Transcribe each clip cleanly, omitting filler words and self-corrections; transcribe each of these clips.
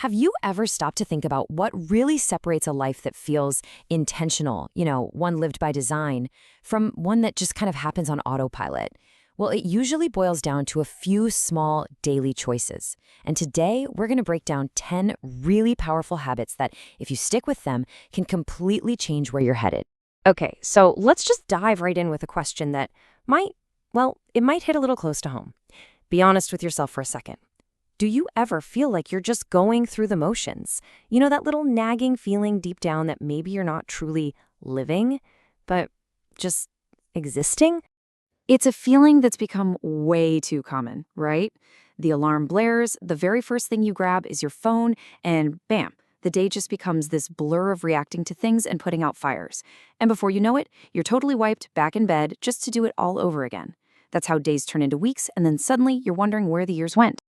Have you ever stopped to think about what really separates a life that feels intentional, one lived by design, from one that just kind of happens on autopilot? Well, it usually boils down to a few small daily choices. And today, we're going to break down 10 really powerful habits that, if you stick with them, can completely change where you're headed. Okay, so let's just dive right in with a question that it might hit a little close to home. Be honest with yourself for a second. Do you ever feel like you're just going through the motions? That little nagging feeling deep down that maybe you're not truly living, but just existing? It's a feeling that's become way too common, right? The alarm blares, the very first thing you grab is your phone, and bam, the day just becomes this blur of reacting to things and putting out fires. And before you know it, you're totally wiped, back in bed, just to do it all over again. That's how days turn into weeks, and then suddenly you're wondering where the years went.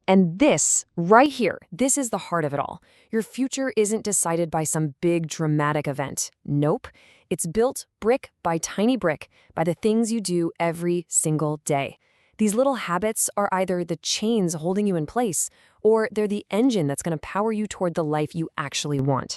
And this, right here, this is the heart of it all. Your future isn't decided by some big dramatic event. Nope. It's built brick by tiny brick by the things you do every single day. These little habits are either the chains holding you in place, or they're the engine that's going to power you toward the life you actually want.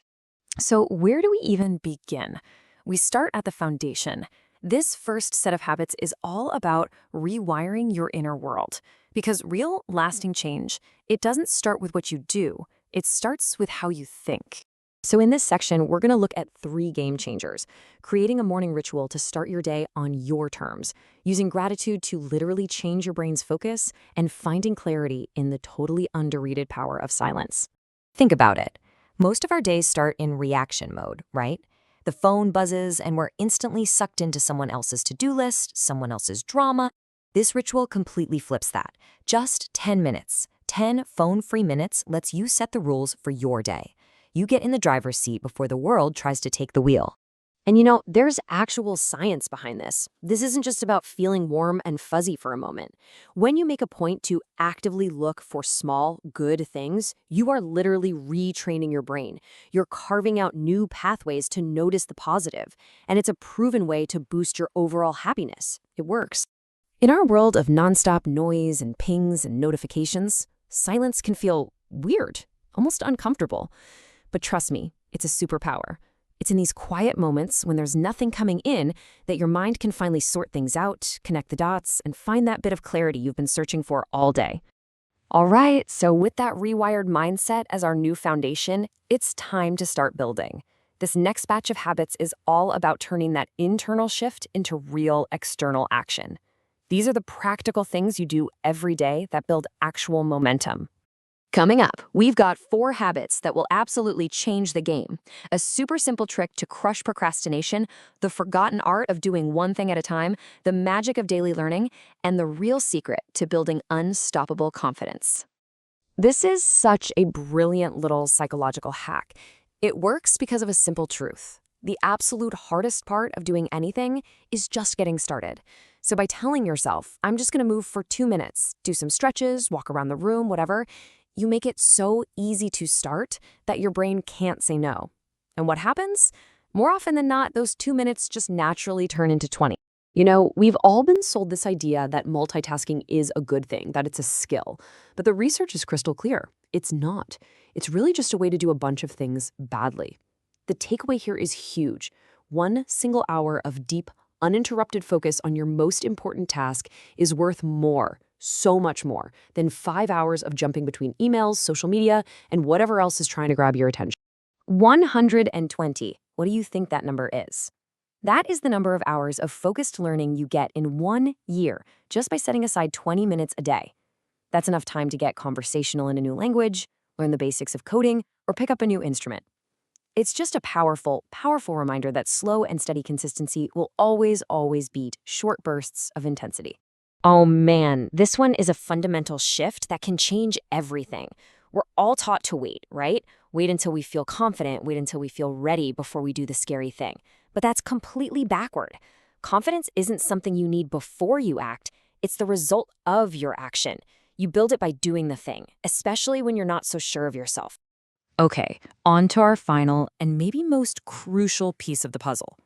So where do we even begin? We start at the foundation. This first set of habits is all about rewiring your inner world. Because real, lasting change, it doesn't start with what you do. It starts with how you think. So in this section, we're going to look at 3 game changers. Creating a morning ritual to start your day on your terms. Using gratitude to literally change your brain's focus. And finding clarity in the totally underrated power of silence. Think about it. Most of our days start in reaction mode, right? The phone buzzes and we're instantly sucked into someone else's to-do list, someone else's drama. This ritual completely flips that. Just 10 minutes. 10 phone-free minutes lets you set the rules for your day. You get in the driver's seat before the world tries to take the wheel. And there's actual science behind this. This isn't just about feeling warm and fuzzy for a moment. When you make a point to actively look for small, good things, you are literally retraining your brain. You're carving out new pathways to notice the positive. And it's a proven way to boost your overall happiness. It works. In our world of nonstop noise and pings and notifications, silence can feel weird, almost uncomfortable. But trust me, it's a superpower. It's in these quiet moments when there's nothing coming in that your mind can finally sort things out, connect the dots, and find that bit of clarity you've been searching for all day. All right, so with that rewired mindset as our new foundation, it's time to start building. This next batch of habits is all about turning that internal shift into real external action. These are the practical things you do every day that build actual momentum. Coming up, we've got 4 habits that will absolutely change the game. A super simple trick to crush procrastination, the forgotten art of doing one thing at a time, the magic of daily learning, and the real secret to building unstoppable confidence. This is such a brilliant little psychological hack. It works because of a simple truth. The absolute hardest part of doing anything is just getting started. So by telling yourself, I'm just going to move for 2 minutes, do some stretches, walk around the room, whatever, you make it so easy to start that your brain can't say no. And what happens? More often than not, those 2 minutes just naturally turn into 20. We've all been sold this idea that multitasking is a good thing, that it's a skill. But the research is crystal clear. It's not. It's really just a way to do a bunch of things badly. The takeaway here is huge. 1 single hour of deep, uninterrupted focus on your most important task is worth more, so much more, than 5 hours of jumping between emails, social media, and whatever else is trying to grab your attention. 120. What do you think that number is? That is the number of hours of focused learning you get in 1 year just by setting aside 20 minutes a day. That's enough time to get conversational in a new language, learn the basics of coding, or pick up a new instrument. It's just a powerful, powerful reminder that slow and steady consistency will always, always beat short bursts of intensity. Oh man, this one is a fundamental shift that can change everything. We're all taught to wait, right? Wait until we feel confident, wait until we feel ready before we do the scary thing. But that's completely backward. Confidence isn't something you need before you act. It's the result of your action. You build it by doing the thing, especially when you're not so sure of yourself. Okay, on to our final and maybe most crucial piece of the puzzle.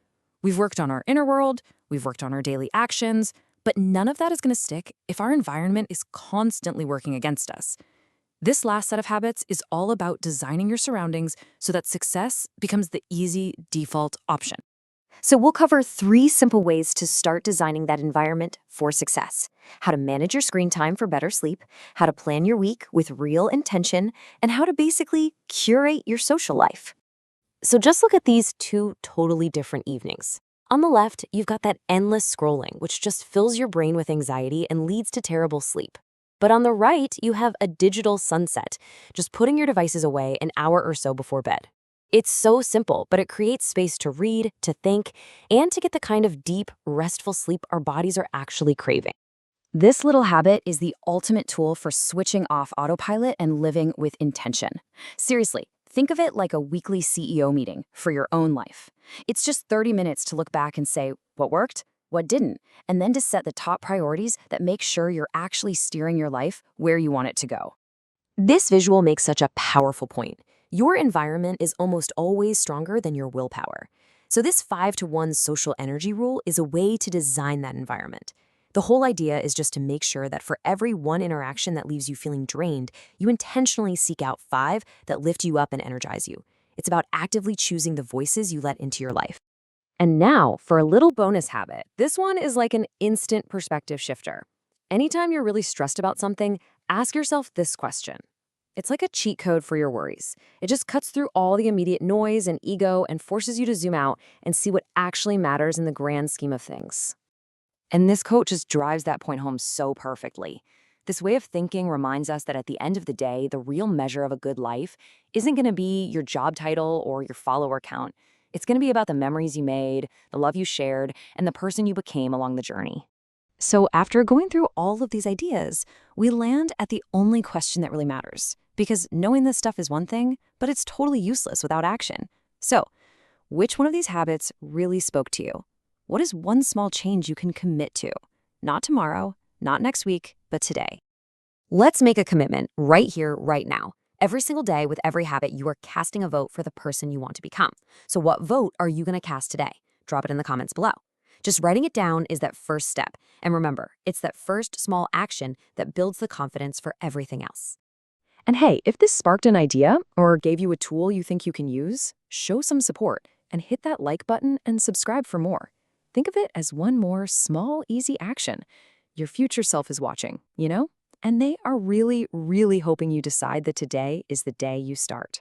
We've worked on our inner world, we've worked on our daily actions, but none of that is going to stick if our environment is constantly working against us. This last set of habits is all about designing your surroundings so that success becomes the easy default option. So we'll cover 3 simple ways to start designing that environment for success: how to manage your screen time for better sleep, how to plan your week with real intention, and how to basically curate your social life. So just look at these 2 totally different evenings. On the left, you've got that endless scrolling, which just fills your brain with anxiety and leads to terrible sleep. But on the right, you have a digital sunset, just putting your devices away an hour or so before bed. It's so simple, but it creates space to read, to think, and to get the kind of deep, restful sleep our bodies are actually craving. This little habit is the ultimate tool for switching off autopilot and living with intention. Seriously, think of it like a weekly CEO meeting for your own life. It's just 30 minutes to look back and say, what worked, what didn't, and then to set the top priorities that make sure you're actually steering your life where you want it to go. This visual makes such a powerful point. Your environment is almost always stronger than your willpower. So this 5-to-1 social energy rule is a way to design that environment. The whole idea is just to make sure that for every one interaction that leaves you feeling drained, you intentionally seek out 5 that lift you up and energize you. It's about actively choosing the voices you let into your life. And now for a little bonus habit. This one is like an instant perspective shifter. Anytime you're really stressed about something, ask yourself this question. It's like a cheat code for your worries. It just cuts through all the immediate noise and ego and forces you to zoom out and see what actually matters in the grand scheme of things. And this quote just drives that point home so perfectly. This way of thinking reminds us that at the end of the day, the real measure of a good life isn't going to be your job title or your follower count. It's going to be about the memories you made, the love you shared, and the person you became along the journey. So after going through all of these ideas, we land at the only question that really matters. Because knowing this stuff is one thing, but it's totally useless without action. So, which one of these habits really spoke to you? What is one small change you can commit to? Not tomorrow, not next week, but today. Let's make a commitment right here, right now. Every single day with every habit, you are casting a vote for the person you want to become. So what vote are you going to cast today? Drop it in the comments below. Just writing it down is that first step. And remember, it's that first small action that builds the confidence for everything else. And hey, if this sparked an idea or gave you a tool you think you can use, show some support and hit that like button and subscribe for more. Think of it as one more small, easy action. Your future self is watching, you know? And they are really, really hoping you decide that today is the day you start.